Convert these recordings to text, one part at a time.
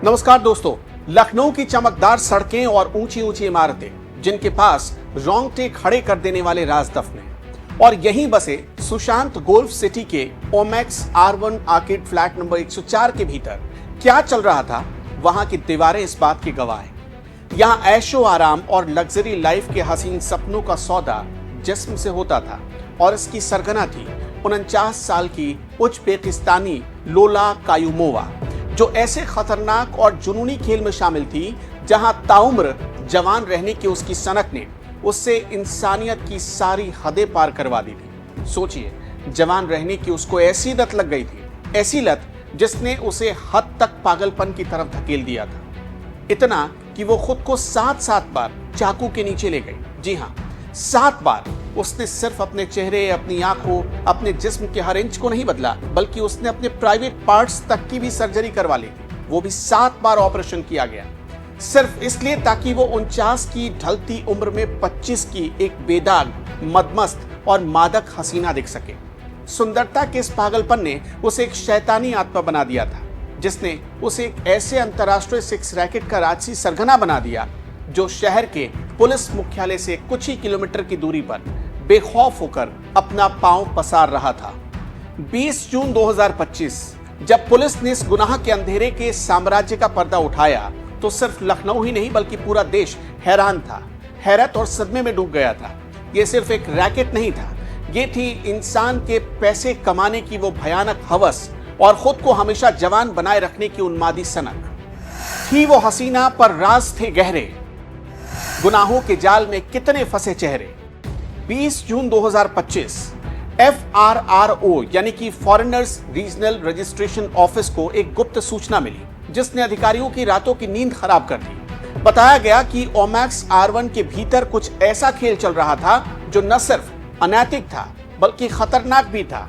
नमस्कार दोस्तों। लखनऊ की चमकदार सड़कें और ऊंची ऊंची इमारतें जिनके पास रोंगटे खड़े कर देने वाले राज दफन हैं और यहीं बसे सुशांत गोल्फ सिटी के Omaxe R1 orchid flat number 104 के भीतर क्या चल रहा था, वहां की दीवारें इस बात की गवाह हैं। यहां ऐशो आराम और लग्जरी लाइफ के हसीन सपनों का सौदा जिस्म से होता था और इसकी सरगना थी 49 साल की उज्बेकिस्तानी लोला कायूमोवा, जो ऐसे खतरनाक और जुनूनी खेल में शामिल थी जहां ताउम्र जवान रहने की उसकी सनक ने उससे इंसानियत की सारी हदें पार करवा दी थी। सोचिए, जवान रहने की उसको ऐसी लत लग गई थी, ऐसी लत जिसने उसे हद तक पागलपन की तरफ धकेल दिया था। इतना कि वो खुद को 7 बार चाकू के नीचे ले गई। जी हाँ, 7 बार। उसने सिर्फ अपने चेहरे, अपनी आंखों, अपने जिस्म के हर इंच को नहीं बदला, बल्कि उसने अपने प्राइवेट पार्ट्स तक की भी सर्जरी करवा ली थी। वो भी 7 बार ऑपरेशन किया गया, सिर्फ इसलिए ताकि वो 49 की ढलती उम्र में 25 की एक बेदाग, मदमस्त और मादक हसीना दिख सके। सुंदरता के इस पागलपन ने उसे एक शैतानी आत्मा बना दिया था, जिसने उसे एक ऐसे अंतर्राष्ट्रीय सेक्स रैकेट का राजसी सरगना बना दिया जो शहर के पुलिस मुख्यालय से कुछ ही किलोमीटर की दूरी पर बेखौफ होकर अपना पांव पसार रहा था। 20 जून 2025 जब पुलिस ने इस गुनाह के अंधेरे के साम्राज्य का पर्दा उठाया तो सिर्फ लखनऊ ही नहीं बल्कि पूरा देश हैरान था, हैरत और सदमे में डूब गया था। यह सिर्फ एक रैकेट नहीं था, ये थी इंसान के पैसे कमाने की वो भयानक हवस और खुद को हमेशा जवान बनाए रखने की उन्मादी सनक थी। वो हसीना पर राज थे गहरे, गुनाहों के जाल में कितने फंसे चेहरे। 20 जून 2025 FRRO यानी कि फॉरेनर्स रीजनल रजिस्ट्रेशन ऑफिस को एक गुप्त सूचना मिली, जिसने अधिकारियों की रातों की नींद खराब कर दी। बताया गया कि ओमैक्स R1 के भीतर कुछ ऐसा खेल चल रहा था जो न सिर्फ अनैतिक था बल्कि खतरनाक भी था।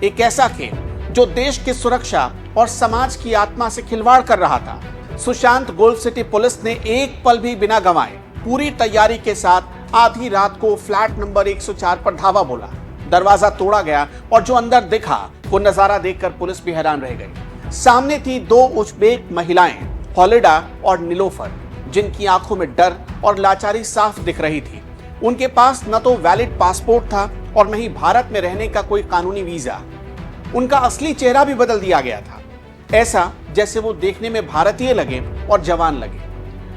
एक ऐसा खेल जो देश की सुरक्षा और समाज की आत्मा से खिलवाड़ कर रहा था। सुशांत गोल्फ सिटी पुलिस ने एक पल भी बिना गंवाए पूरी तैयारी के साथ आधी रात को फ्लैट नंबर 104 पर धावा बोला। दरवाजा तोड़ा गया और जो अंदर दिखा वो नजारा देखकर पुलिस भी हैरान रह गई। सामने थी 2 उज्बेक महिलाएं, हॉलिडा और निलोफर, जिनकी आंखों में डर और लाचारी साफ दिख रही थी। उनके पास न तो वैलिड पासपोर्ट था और न ही भारत में रहने का कोई कानूनी वीजा। उनका असली चेहरा भी बदल दिया गया था, ऐसा जैसे वो देखने में भारतीय लगे और जवान लगे।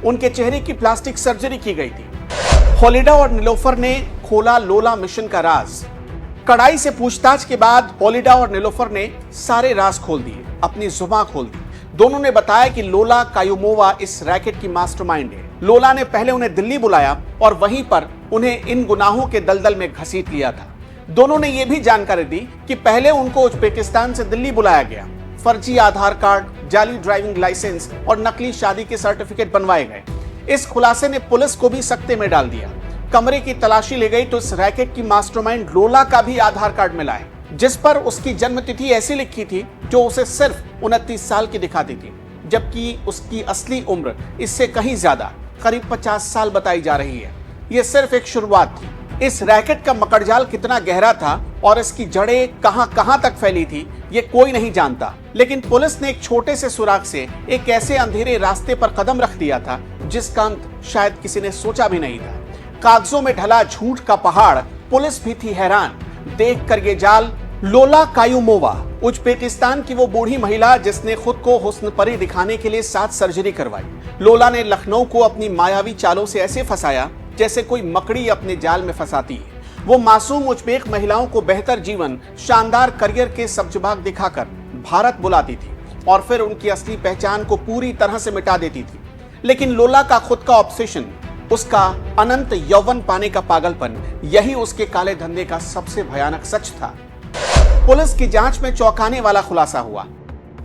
उनके चेहरे की प्लास्टिक सर्जरी की गई थी। हॉलिडा और निलोफर ने खोला लोला मिशन का राज। कड़ाई से पूछताछ के बाद हॉलिडा और निलोफर ने सारे राज खोल दिए, अपनी जुबान खोल दी। दोनों ने बताया कि लोला कायूमोवा इस रैकेट की मास्टरमाइंड है। लोला ने पहले उन्हें दिल्ली बुलाया और वहीं पर उन्हें इन गुनाहों के दलदल में घसीट लिया था। दोनों ने यह भी जानकारी दी कि पहले उनको उज्बेकिस्तान से दिल्ली बुलाया गया, फर्जी आधार कार्ड, जाली ड्राइविंग लाइसेंस और नकली शादी के सर्टिफिकेट बनवाए गए। इस खुलासे ने पुलिस को भी सकते में डाल दिया। कमरे की तलाशी ली गई तो इस रैकेट की मास्टरमाइंड लोला का भी आधार कार्ड मिला है, जिस पर उसकी जन्म तिथि ऐसी लिखी थी जो उसे सिर्फ 29 साल की दिखाती थी, जबकि उसकी असली उम्र इससे कहीं ज्यादा, करीब 50 साल बताई जा रही है। यह सिर्फ एक शुरुआत थी। इस रैकेट का मकड़जाल कितना गहरा था और इसकी जड़ें कहां तक फैली थी, ये कोई नहीं जानता। लेकिन पुलिस ने एक छोटे से सुराग से एक ऐसे अंधेरे रास्ते पर कदम रख दिया था जिसका अंत शायद किसी ने सोचा भी नहीं था। कागजों में ढला झूठ का पहाड़। पुलिस भी थी हैरान देखकर ये जाल। लोला कायूमोवा, उज्बेकिस्तान की वो बूढ़ी महिला जिसने खुद को हुस्न परी दिखाने के लिए 7 सर्जरी करवाई। लोला ने लखनऊ को अपनी मायावी चालों से ऐसे फंसाया जैसे कोई मकड़ी अपने जाल में फंसाती है। वो मासूम उज्बेक महिलाओं को बेहतर जीवन, शानदार करियर के सब्जबाग दिखाकर भारत बुलाती थी और फिर उनकी असली पहचान को पूरी तरह से मिटा देती थी। लेकिन लोला का खुद का ऑब्सेशन, उसका अनंत यौवन पाने का पागलपन, यही उसके काले धंधे का सबसे भयानक सच था। पुलिस की जांच में चौंकाने वाला खुलासा हुआ।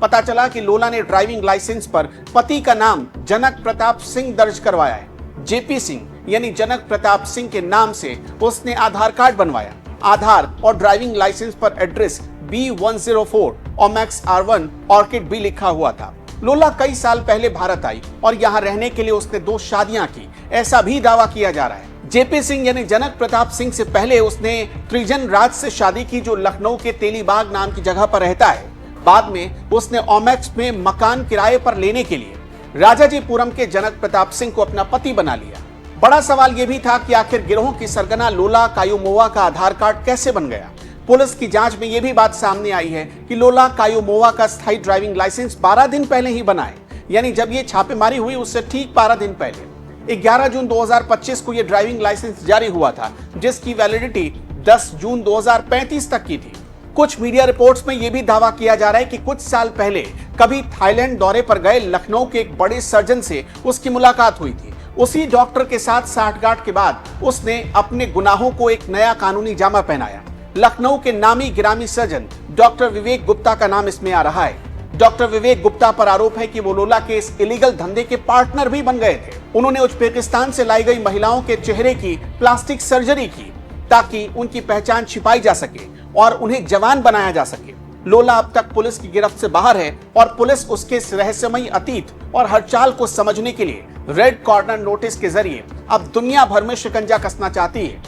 पता चला कि लोला ने ड्राइविंग लाइसेंस पर पति का नाम जनक प्रताप सिंह दर्ज करवाया है। JP सिंह यानी जनक प्रताप सिंह के नाम से उसने आधार कार्ड बनवाया। आधार और ड्राइविंग लाइसेंस पर address B104 Omaxe R1 orchid भी लिखा हुआ था। लोला कई साल पहले भारत आई और यहाँ रहने के लिए उसने 2 शादियां की, ऐसा भी दावा किया जा रहा है। JP सिंह यानी जनक प्रताप सिंह से पहले उसने त्रिजन राज से शादी की, जो लखनऊ के तेलीबाग नाम की जगह पर रहता है। बाद में उसने ओमैक्स में मकान किराए पर लेने के लिए राजाजीपुरम के जनक प्रताप सिंह को अपना पति बना लिया। बड़ा सवाल यह भी था कि आखिर गिरोह की सरगना लोला कायूमोवा का आधार कार्ड कैसे बन गया। पुलिस की जांच में यह भी बात सामने आई है कि लोला कायूमोवा का स्थायी ड्राइविंग लाइसेंस 12 दिन पहले ही बना है, यानी जब ये छापेमारी हुई उससे ठीक 12 दिन पहले 11 जून 2025 को यह ड्राइविंग लाइसेंस जारी हुआ था, जिसकी वैलिडिटी 10 जून 2035 तक की थी। कुछ मीडिया रिपोर्ट्स में यह भी दावा किया जा रहा है कि कुछ साल पहले कभी थाईलैंड दौरे पर गए लखनऊ के एक बड़े सर्जन से उसकी मुलाकात हुई थी। उसी डॉक्टर के साथ साठगांठ के बाद उसने अपने गुनाहों को एक नया कानूनी जामा पहनाया। लखनऊ के नामी गिरामी सर्जन डॉक्टर विवेक गुप्ता का नाम इसमें आ रहा है। डॉक्टर विवेक गुप्ता पर आरोप है कि वो लोला के इस इलीगल धंधे के पार्टनर भी बन गए थे। उन्होंने उज्बेकिस्तान से लाई गई महिलाओं के चेहरे की प्लास्टिक सर्जरी की ताकि उनकी पहचान छिपाई जा सके और उन्हें जवान बनाया जा सके। लोला अब तक पुलिस की गिरफ्त से बाहर है और पुलिस उसके इस रहस्यमयी अतीत और हर चाल को समझने के लिए रेड कॉर्नर नोटिस के जरिए अब दुनिया भर में शिकंजा कसना चाहती है।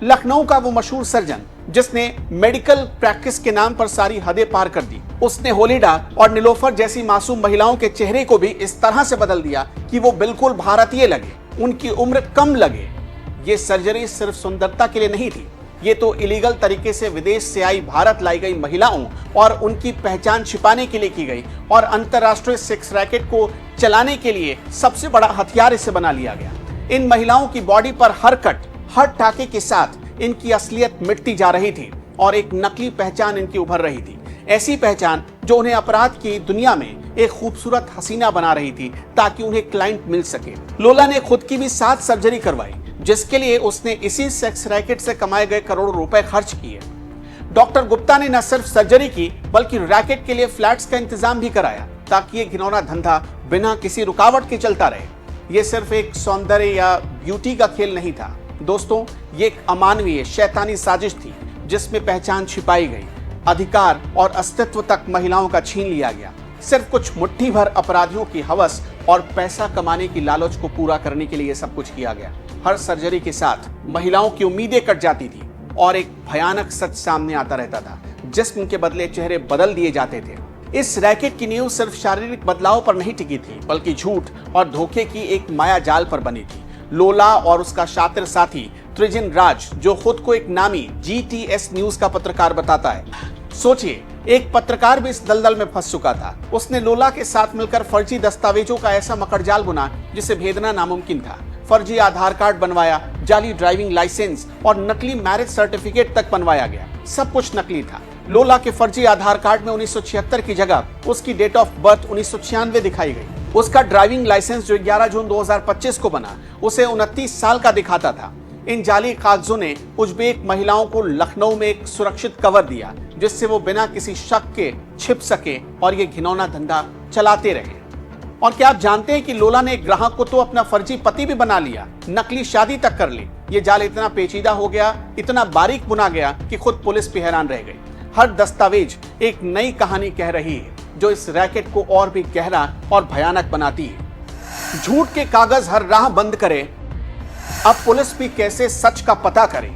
लखनऊ का वो मशहूर सर्जन जिसने मेडिकल प्रैक्टिस के नाम पर सारी हदें पार कर दी, उसने होलिडा और नीलोफर जैसी मासूम महिलाओं के चेहरे को भी इस तरह से बदल दिया कि वो बिल्कुल भारतीय लगे, उनकी उम्र कम लगे। ये सर्जरी सिर्फ सुंदरता के लिए नहीं थी, ये तो इलीगल तरीके से विदेश से आई भारत लाई गई महिलाओं और उनकी पहचान छिपाने के लिए की गई और अंतरराष्ट्रीय सेक्स रैकेट को चलाने के लिए सबसे बड़ा हथियार इसे बना लिया गया। इन महिलाओं की बॉडी पर हर कट, हर टाके के साथ इनकी असलियत मिटती जा रही थी और एक नकली पहचान इनकी उभर रही थी, ऐसी पहचान जो उन्हें अपराध की दुनिया में एक खूबसूरत हसीना बना रही थी ताकि उन्हें क्लाइंट मिल सके। लोला ने खुद की भी 7 सर्जरी करवाई, जिसके लिए उसने इसी सेक्स रैकेट से कमाए गए करोड़ों रुपए खर्च किए। डॉक्टर गुप्ता ने न सिर्फ सर्जरी की बल्कि रैकेट के लिए फ्लैट्स का इंतजाम भी कराया ताकि ये घिनौना धंधा बिना किसी रुकावट के चलता रहे। ये सिर्फ एक सौंदर्य या ब्यूटी का खेल नहीं था दोस्तों, ये एक अमानवीय शैतानी साजिश थी जिसमें पहचान छिपाई गई, अधिकार और अस्तित्व तक महिलाओं का छीन लिया गया। सिर्फ कुछ मुट्ठी भर अपराधियों की हवस और पैसा कमाने की लालच को पूरा करने के लिए ये सब कुछ किया गया। हर सर्जरी के साथ महिलाओं की उम्मीदें कट जाती थी और एक भयानक सच सामने आता रहता था, जिस्म के बदले चेहरे बदल दिए जाते थे। इस रैकेट की नींव सिर्फ शारीरिक बदलाव पर नहीं टिकी थी बल्कि झूठ और धोखे की एक माया जाल पर बनी थी। लोला और उसका शातिर साथी त्रिजिन राज, जो खुद को एक नामी GTS न्यूज का पत्रकार बताता है, सोचिए एक पत्रकार भी इस दलदल में फंस चुका था। उसने लोला के साथ मिलकर फर्जी दस्तावेजों का ऐसा मकड़जाल बुना जिसे भेदना नामुमकिन था। फर्जी आधार कार्ड बनवाया, जाली ड्राइविंग लाइसेंस और नकली मैरिज सर्टिफिकेट तक बनवाया गया। सब कुछ नकली था। लोला के फर्जी आधार कार्ड में 1976 की जगह उसकी डेट ऑफ बर्थ 1996 दिखाई गई। उसका ड्राइविंग लाइसेंस जो 11 जून 2025 को बना, उसे 29 साल का दिखाता था। इन जाली कागजों ने उज्बेक महिलाओं को लखनऊ में एक सुरक्षित कवर दिया जिससे वो बिना किसी शक के छिप सके और ये घिनौना धंधा चलाते रहे। और क्या आप जानते हैं कि लोला ने एक ग्राहक को तो अपना फर्जी पति भी बना लिया, नकली शादी तक कर ली। ये जाल इतना पेचीदा हो गया, इतना बारीक बुना गया कि खुद पुलिस भी हैरान रह गई। हर दस्तावेज एक नई कहानी कह रही है जो इस रैकेट को और भी गहरा और भयानक बनाती है। झूठ के कागज हर राह बंद करे, अब पुलिस भी कैसे सच का पता करे।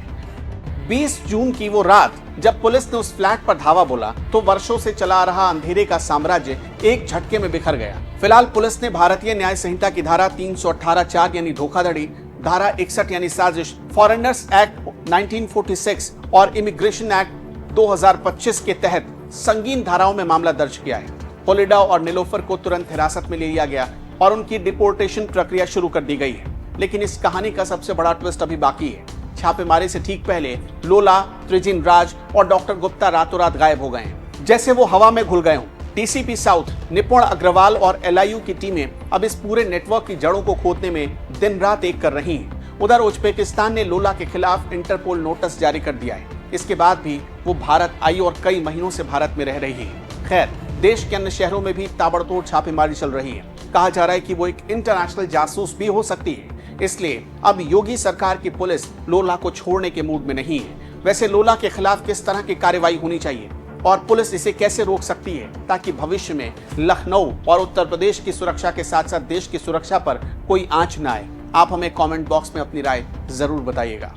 20 जून की वो रात जब पुलिस ने उस फ्लैट पर धावा बोला तो वर्षों से चला आ रहा अंधेरे का साम्राज्य एक झटके में बिखर गया। फिलहाल पुलिस ने भारतीय न्याय संहिता की धारा 318(4) यानी धोखाधड़ी, धारा 61 यानी साजिश, फॉरेनर्स एक्ट 1946 और इमिग्रेशन एक्ट 2025 के तहत संगीन धाराओं में मामला दर्ज किया है। होलिडा और नीलोफर को तुरंत हिरासत में ले लिया गया और उनकी डिपोर्टेशन प्रक्रिया शुरू कर दी गई है। लेकिन इस कहानी का सबसे बड़ा ट्विस्ट अभी बाकी है। छापेमारी से ठीक पहले लोला, त्रिजिन राज और डॉक्टर गुप्ता रातों रात गायब हो गए हैं, जैसे वो हवा में घुल गए हों। DCP साउथ, निपुण अग्रवाल और LIU की टीमें अब इस पूरे नेटवर्क की जड़ों को खोदने में दिन रात एक कर रही हैं। उधर उज्बेकिस्तान ने लोला के खिलाफ इंटरपोल नोटिस जारी कर दिया है। इसके बाद भी वो भारत आई और कई महीनों से भारत में रह रही है। खैर, देश के अन्य शहरों में भी ताबड़तोड़ छापेमारी चल रही है। कहा जा रहा है कि वो एक इंटरनेशनल जासूस भी हो सकती है। इसलिए अब योगी सरकार की पुलिस लोला को छोड़ने के मूड में नहीं है। वैसे लोला के खिलाफ किस तरह की कार्रवाई होनी चाहिए और पुलिस इसे कैसे रोक सकती है ताकि भविष्य में लखनऊ और उत्तर प्रदेश की सुरक्षा के साथ साथ देश की सुरक्षा पर कोई आंच न आए? आप हमें कमेंट बॉक्स में अपनी राय जरूर बताइएगा।